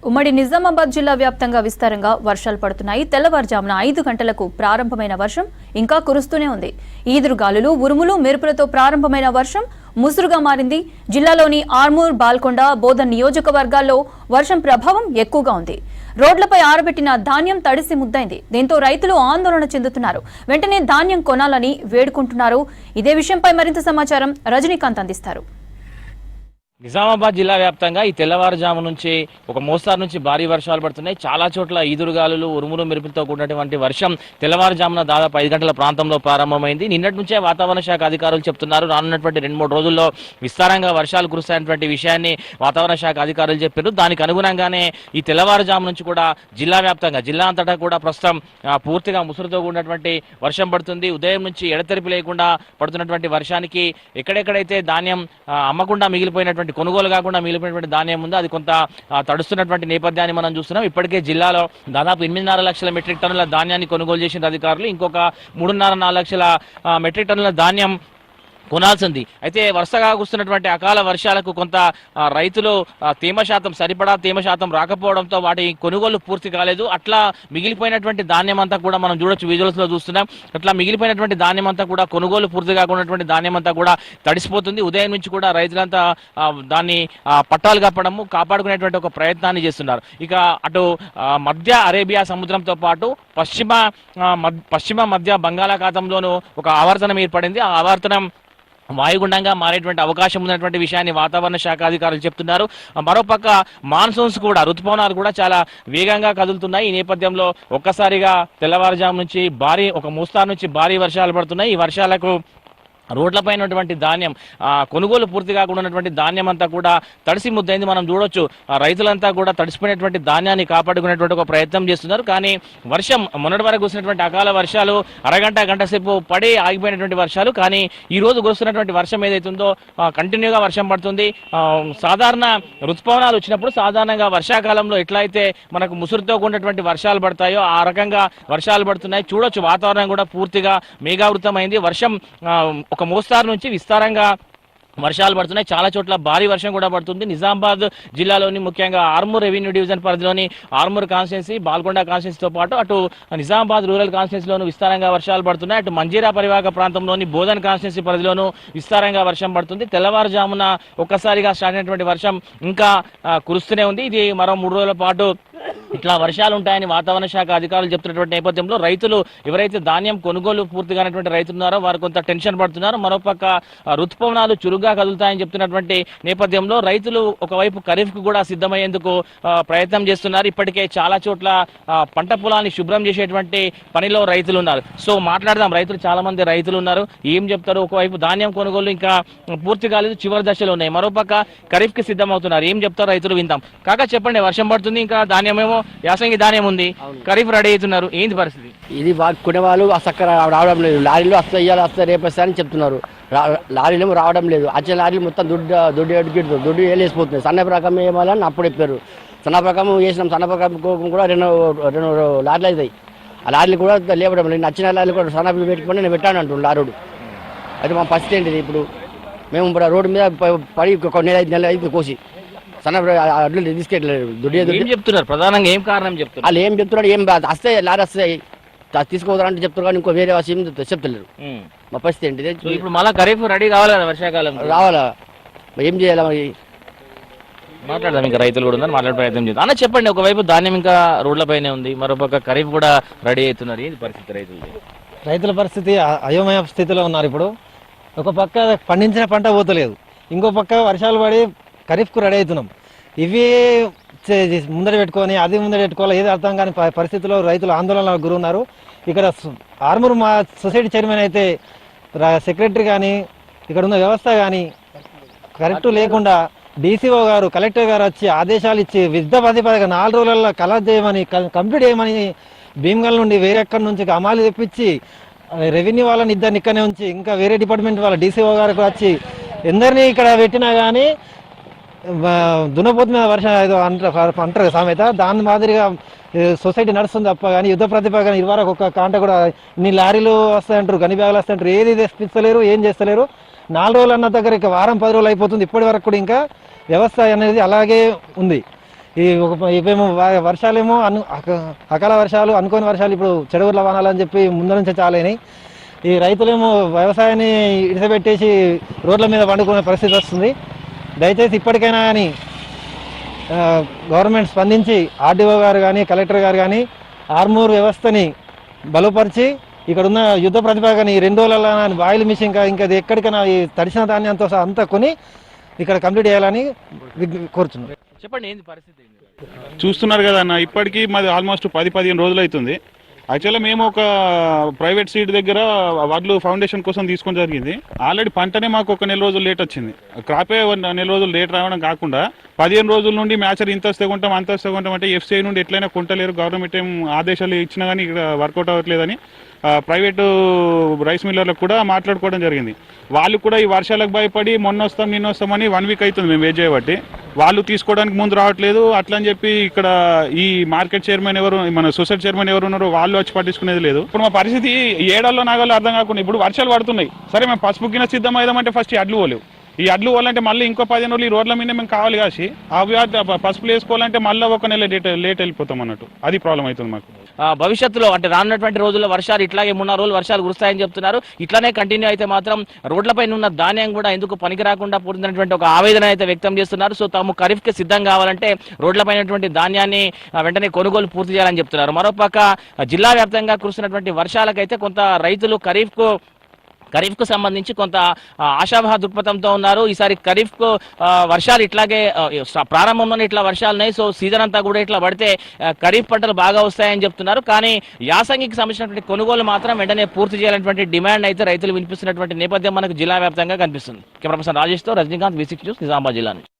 ఉమ్మడి నిజామాబాద్ జిల్లా వ్యాప్తంగా విస్తారంగా వర్షాలు పడుతున్నాయి. తెల్లవారుజామున 5 గంటలకు ప్రారంభమైన వర్షం ఇంకా కురుస్తూనే ఉంది. ఈదురుగాలులు, ఉరుములు, మెరుపులతో ప్రారంభమైన వర్షం ముసురుగా మారింది. జిల్లాలోని ఆర్మూర్, బాల్కొండ, బోధన్ నియోజకవర్గాల్లో వర్షం ప్రభావం ఎక్కువగా ఉంది. రోడ్లపై ఆరబెట్టిన ధాన్యం తడిసి ముద్దైంది. దీంతో రైతులు ఆందోళన చెందుతున్నారు. వెంటనే ధాన్యం కొనాలని వేడుకుంటున్నారు. ఇదే విషయంపై మరింత సమాచారం రజనీకాంత్ అందిస్తారు. నిజామాబాద్ జిల్లా వ్యాప్తంగా ఈ తెల్లవారుజాము నుంచి ఒక మోస్తారు నుంచి భారీ వర్షాలు పడుతున్నాయి. చాలా చోట్ల ఈదురుగాలులు, ఉరుములు, మెరుపులతో కూడినటువంటి వర్షం తెల్లవారుజామున దాదాపు 5 గంటల ప్రాంతంలో ప్రారంభమైంది. నిన్నటి నుంచే వాతావరణ శాఖ అధికారులు చెప్తున్నారు, రానున్నటువంటి 2-3 రోజుల్లో విస్తారంగా వర్షాలు కురుస్తాయన్నటువంటి విషయాన్ని వాతావరణ శాఖ అధికారులు చెప్పారు. దానికి అనుగుణంగానే ఈ తెల్లవారుజాము నుంచి కూడా జిల్లా వ్యాప్తంగా, జిల్లా అంతటా కూడా ప్రస్తుతం పూర్తిగా ముసురుతో కూడినటువంటి వర్షం పడుతుంది. ఉదయం నుంచి ఎడతెరిపి లేకుండా పడుతున్నటువంటి వర్షానికి ఎక్కడెక్కడైతే ధాన్యం అమ్మకుండా మిగిలిపోయినటువంటి, కొనుగోలు కాకుండా మిగిలిపోయినటువంటి ధాన్యం ఉందో అది కొంత తడుస్తున్నటువంటి నేపథ్యాన్ని మనం చూస్తున్నాం. ఇప్పటికే జిల్లాలో దాదాపు 8.5 లక్షల మెట్రిక్ టన్నుల ధాన్యాన్ని కొనుగోలు చేసిన అధికారులు ఇంకొక 3.5-4 లక్షల మెట్రిక్ టన్నుల ధాన్యం కొనాల్సింది. అయితే వరుసగా కురుస్తున్నటువంటి అకాల వర్షాలకు కొంత రైతులు తేమ శాతం, సరిపడా తేమ శాతం రాకపోవడంతో వాటి కొనుగోలు పూర్తి కాలేదు. అట్లా మిగిలిపోయినటువంటి ధాన్యం అంతా కూడా మనం చూడొచ్చు, విజువల్స్ లో చూస్తున్నాం. అట్లా మిగిలిపోయినటువంటి ధాన్యం అంతా కూడా కొనుగోలు పూర్తి కాకున్నటువంటి ధాన్యం అంతా కూడా తడిసిపోతుంది. ఉదయం నుంచి కూడా రైతులంతా దాన్ని పట్టాలు కప్పడము, కాపాడుకునేటువంటి ఒక ప్రయత్నాన్ని చేస్తున్నారు. ఇక అటు మధ్య అరేబియా సముద్రంతో పాటు పశ్చిమ మధ్య బంగాళాఖాతంలోనూ ఒక ఆవర్తనం ఏర్పడింది. ఆ ఆవర్తనం వాయుగుండంగా మారేటువంటి అవకాశం ఉన్నటువంటి విషయాన్ని వాతావరణ శాఖ అధికారులు చెప్తున్నారు. మరోపక్క మాన్సూన్స్ కూడా, ఋతుపవనాలు కూడా చాలా వేగంగా కదులుతున్నాయి. ఈ నేపథ్యంలో ఒక్కసారిగా తెల్లవారుజాము నుంచి ఒక మోస్తారు నుంచి భారీ వర్షాలు పడుతున్నాయి. ఈ వర్షాలకు రోడ్లపై ఉన్నటువంటి ధాన్యం, కొనుగోలు పూర్తి కాకుండా ఉన్నటువంటి ధాన్యం అంతా కూడా తడిసి ముద్దైంది. మనం చూడొచ్చు, రైతులంతా కూడా తడిసిపోయినటువంటి ధాన్యాన్ని కాపాడుకునేటువంటి ఒక ప్రయత్నం చేస్తున్నారు. కానీ వర్షం, మొన్నటి వరకు కురిసినటువంటి అకాల వర్షాలు గంట సేపు పడి ఆగిపోయినటువంటి వర్షాలు, కానీ ఈ రోజు కురుస్తున్నటువంటి వర్షం ఏదైతుందో కంటిన్యూగా వర్షం పడుతుంది. సాధారణ ఋతుపవనాలు వచ్చినప్పుడు సాధారణంగా వర్షాకాలంలో ఎట్లయితే మనకు ముసురుతో కూడినటువంటి వర్షాలు పడతాయో ఆ రకంగా వర్షాలు పడుతున్నాయి. చూడొచ్చు, వాతావరణం కూడా పూర్తిగా మేఘావృతమైంది. వర్షం ఒక మోస్తారు నుంచి విస్తారంగా వర్షాలు పడుతున్నాయి. చాలా చోట్ల భారీ వర్షం కూడా పడుతుంది. నిజామాబాద్ జిల్లాలోని ముఖ్యంగా ఆర్మూర్ రెవెన్యూ డివిజన్ పరిధిలోని ఆర్మూర్ కాన్స్టిట్యున్సీ, బాల్కొండ కాన్స్టిట్యున్సీతో పాటు అటు నిజామాబాద్ రూరల్ కాన్స్టిట్యున్సీలోనూ విస్తారంగా వర్షాలు పడుతున్నాయి. అటు మంజీరా పరివాహక ప్రాంతంలోని బోధన్ కాన్స్టిట్యున్సీ పరిధిలోనూ విస్తారంగా వర్షం పడుతుంది. తెల్లవారుజామున ఒక్కసారిగా స్టార్ట్ అయినటువంటి వర్షం ఇంకా కురుస్తూనే ఉంది. ఇది మరో 3 రోజుల పాటు ఇట్లా వర్షాలు ఉంటాయని వాతావరణ శాఖ అధికారులు చెప్తున్నటువంటి నేపథ్యంలో రైతులు, ఎవరైతే ధాన్యం కొనుగోలు పూర్తిగానటువంటి రైతులు ఉన్నారో వారు కొంత టెన్షన్ పడుతున్నారు. మరోపక్క ఋతుపవనాలు చురుగ్గా కదులుతాయని చెప్తున్నటువంటి నేపథ్యంలో రైతులు ఒకవైపు ఖరీఫ్ కు కూడా సిద్ధమయ్యేందుకు ప్రయత్నం చేస్తున్నారు. ఇప్పటికే చాలా చోట్ల పంట పొలాన్ని శుభ్రం చేసేటువంటి పనిలో రైతులు ఉన్నారు. సో మాట్లాడదాం, రైతులు చాలా మంది రైతులు ఉన్నారు, ఏం చెప్తారు? ఒకవైపు ధాన్యం కొనుగోలు ఇంకా పూర్తి కాలేదు, చివరి దశలో ఉన్నాయి. మరోపక్క ఖరీఫ్ కి సిద్ధమవుతున్నారు, ఏం చెప్తారు రైతులు విందాం. కాకా చెప్పండి, వర్షం పడుతుంది, ఇంకా ధాన్యం ఏమో యాసంగి ధాన్యం ఉంది, ఖరీఫ్ రెడీ అవుతున్నారు, ఏంది పరిస్థితి? ఇది కొనేవాళ్ళు చక్కర రావడం లేదు. లారీలు వస్తాయి, ఇవాళ వస్తాయి, రేపు వస్తాయని చెప్తున్నారు. లారీలు ఏమో రావడం లేదు. వచ్చే లారీలు మొత్తం దుడ్డు వేలేసిపోతున్నాయి. సన్నపు రకం వేయాలని అప్పుడు చెప్పారు. సన్నపు రకం వేసినాం. సన్నపు రకం కూడా రెండు లారీలు అవుతాయి. ఆ లారీలు కూడా లేవడం లేదు. నచ్చిన లారీలు కూడా సన్నపు పెట్టుకొని నేను పెట్టాను అంటున్నాను లారుడు. అది మా పరిస్థితి ఏంటిది? ఇప్పుడు మేము ఇప్పుడు రోడ్డు మీద పడి నెల అయితే కోసి అడ్లు తీసుకెళ్ళలేదు. చెప్తున్నారు ప్రధానంగా ఏం కారణం చెప్తున్నారు? వాళ్ళు ఏం చెప్తున్నారు, ఏం వస్తాయి లారీ వస్తాయి తీసుకోవద్దంటే చెప్తున్నారు, కానీ ఇంకో వేరే విషయం చెప్తలేరు. మా పరిస్థితి ఏంటిది? ఇప్పుడు మళ్ళీ ఖరీఫ్ రెడీ కావాలి కదా, వర్షాకాలం రావాలా, ఏం చేయాలి మరి? మాట్లాడదాం, ఇంకా రైతులు కూడా ఉన్నారు, మాట్లాడే ప్రయత్నం చేద్దాం. అన్న చెప్పండి, ఒకవైపు ధాన్యం ఇంకా రోడ్లపైనే ఉంది, మరోపక్క ఖరీఫ్ కూడా రెడీ అవుతున్నారు, ఏంది పరిస్థితి రైతుల పరిస్థితి? అయోమయ స్థితిలో ఉన్నారు. ఇప్పుడు ఒక పక్క పండించిన పంట పోతలేదు, ఇంకో పక్క వర్షాలు పడి ఖరీఫ్కు రెడీ అవుతున్నాం. ఇవి ముందర పెట్టుకొని అది ముందర పెట్టుకోవాలి, ఏది అర్థం కాని పరిస్థితుల్లో రైతులు ఆందోళనకు గురున్నారు. ఇక్కడ ఆర్మూర్ మా సొసైటీ చైర్మన్ అయితే సెక్రటరీ కానీ ఇక్కడ ఉన్న వ్యవస్థ కానీ కరెక్ట్ లేకుండా డీసీఓ గారు, కలెక్టర్ గారు వచ్చి ఆదేశాలు ఇచ్చి యుద్ధప్రాతిపదికగా 4 రోజులలో కలెక్ట్ చేయమని, కంప్లీట్ చేయమని భీమ్గల్ నుండి వేరెక్కడి నుంచి అమాలు తెప్పించి రెవెన్యూ వాళ్ళని ఇద్దరిని ఇక్కడనే ఉంచి ఇంకా వేరే డిపార్ట్మెంట్ వాళ్ళ డీసీఓ గారికి వచ్చి ఎందరినీ ఇక్కడ పెట్టినా కానీ దున్నపోతు మీద వర్షం ఏదో అంటారు సామెత, దాని మాదిరిగా సొసైటీ నడుస్తుంది తప్ప కానీ యుద్ధ ప్రతిపాదన ఇదివరకు ఒక కాంట కూడా ఇన్ని లారీలు వస్తాయంటారు, గని బ్యాగులు వస్తాయంటారు, ఏది తెప్పిస్తలేరు, ఏం చేస్తలేరు. 4 రోజులు అన్న దగ్గర ఇక వారం 10 రోజులు అయిపోతుంది, ఇప్పటి వరకు కూడా ఇంకా వ్యవస్థ అనేది అలాగే ఉంది. ఇవేమో వర్షాలేమో అకాల వర్షాలు, అనుకోని వర్షాలు, ఇప్పుడు చెడుగుర్ల వానాలు అని చెప్పి ముందు నుంచే చాలైనాయి. ఈ రైతులేమో వ్యవసాయాన్ని ఇడిసపెట్టేసి రోడ్ల మీద పండుకునే పరిస్థితి వస్తుంది. దయచేసి ఇప్పటికైనా కానీ గవర్నమెంట్ స్పందించి ఆర్డీఓ గారు కానీ కలెక్టర్ గారు కానీ ఆర్మూర్ వ్యవస్థని బలపరిచి ఇక్కడ ఉన్న యుద్ధ ప్రతిభాగాన్ని ఈ 2 రోజులలో బాయిల్ మిషన్ ఇంకా ఎక్కడికైనా ఈ తడిసిన ధాన్యంతో అంతా కొని ఇక్కడ కంప్లీట్ చేయాలని కోరుచున్నాం. చెప్పండి ఏంది పరిస్థితి? చూస్తున్నారు కదా అన్న, ఇప్పటికీ మాది ఆల్మోస్ట్ 10-15 రోజులు అవుతుంది. యాక్చువల్గా మేము ఒక ప్రైవేట్ సీట్ దగ్గర వడ్లు ఫౌండేషన్ కోసం తీసుకొని జరిగింది. ఆల్రెడీ పంటనే మాకు ఒక 1 నెల రోజులు లేట్ వచ్చింది. క్రాపే 1 నెల రోజులు లేట్ రావడం కాకుండా 15 రోజుల నుండి మ్యాచర్ ఇంత వస్తే కొంటాం అంత వస్తే కొంటాం అంటే ఎఫ్సీఐ నుండి ఎట్లయినా కొంటలేరు. గవర్నమెంట్ ఏం ఆదేశాలు ఇచ్చినా కానీ ఇక్కడ వర్కౌట్ అవ్వట్లేదని ప్రైవేటు రైస్ మిల్లర్లకు కూడా మాట్లాడుకోవడం జరిగింది. వాళ్ళు కూడా ఈ వర్షాలకు భయపడి మొన్న వస్తాం నిన్న వస్తామని 1 వీక్ అవుతుంది మేము వెయిట్ చేయబట్టి. వాళ్ళు తీసుకోవడానికి ముందు రావట్లేదు. అట్లా అని చెప్పి ఇక్కడ ఈ మార్కెట్ చైర్మన్ ఎవరు, మన సొసైటీ చైర్మన్ ఎవరు ఉన్నారో వాళ్ళు వచ్చి పట్టించుకునేది లేదు. ఇప్పుడు మా పరిస్థితి ఏడాల్లో నాగాల్లో అర్థం కాకుండా ఇప్పుడు వర్షాలు పడుతున్నాయి. సరే మేము పసుపు గిన్నె సిద్ధం అయిదామంటే ఫస్ట్ ఈ అడ్లు పోలేవు. ఈ అడ్లు పోవాలంటే మళ్ళీ ఇంకో 15 రోజులు ఈ రోడ్ల మీద మేము కావాలి కాసి అవి పసుపులు వేసుకోవాలంటే మళ్ళీ 1 నెల లేట్ వెళ్ళిపోతాం అన్నట్టు. అది ప్రాబ్లం అవుతుంది మాకు. భవిష్యత్తులో అంటే రానున్నటువంటి రోజుల్లో వర్షాలు ఇట్లాగే 3 రోజులు వర్షాలు కురుస్తాయని చెప్తున్నారు. ఇట్లానే కంటిన్యూ అయితే మాత్రం రోడ్లపైన ఉన్న ధాన్యం కూడా ఎందుకు పనికి రాకుండా పోతున్నటువంటి ఒక ఆవేదన అయితే వ్యక్తం చేస్తున్నారు. సో తాము ఖరీఫ్కి సిద్ధం కావాలంటే రోడ్లపైనటువంటి ధాన్యాన్ని వెంటనే కొనుగోలు పూర్తి చేయాలని చెప్తున్నారు. మరోపక్క జిల్లా వ్యాప్తంగా కురుస్తున్నటువంటి వర్షాలకైతే కొంత రైతులు ఖరీఫ్కు సంబంధించి కొంత ఆశాభావ దృక్పథంతో ఉన్నారు. ఈసారి ఖరీఫ్కు వర్షాలు ఇట్లాగే ప్రారంభంలోనే ఇట్లా వర్షాలు ఉన్నాయి. సో సీజన్ అంతా కూడా ఇట్లా పడితే ఖరీఫ్ పంటలు బాగా వస్తాయని చెప్తున్నారు. కానీ యాసంగికి సంబంధించినటువంటి కొనుగోలు మాత్రం వెంటనే పూర్తి చేయాలనేటువంటి డిమాండ్ అయితే రైతులు వినిపిస్తున్నటువంటి నేపథ్యం మనకు జిల్లా వ్యాప్తంగా కనిపిస్తుంది. కెమెరా పర్సన్ రాజేష్తో రజనీకాంత్, V6 న్యూస్, నిజామాబాద్ జిల్లా నుంచి.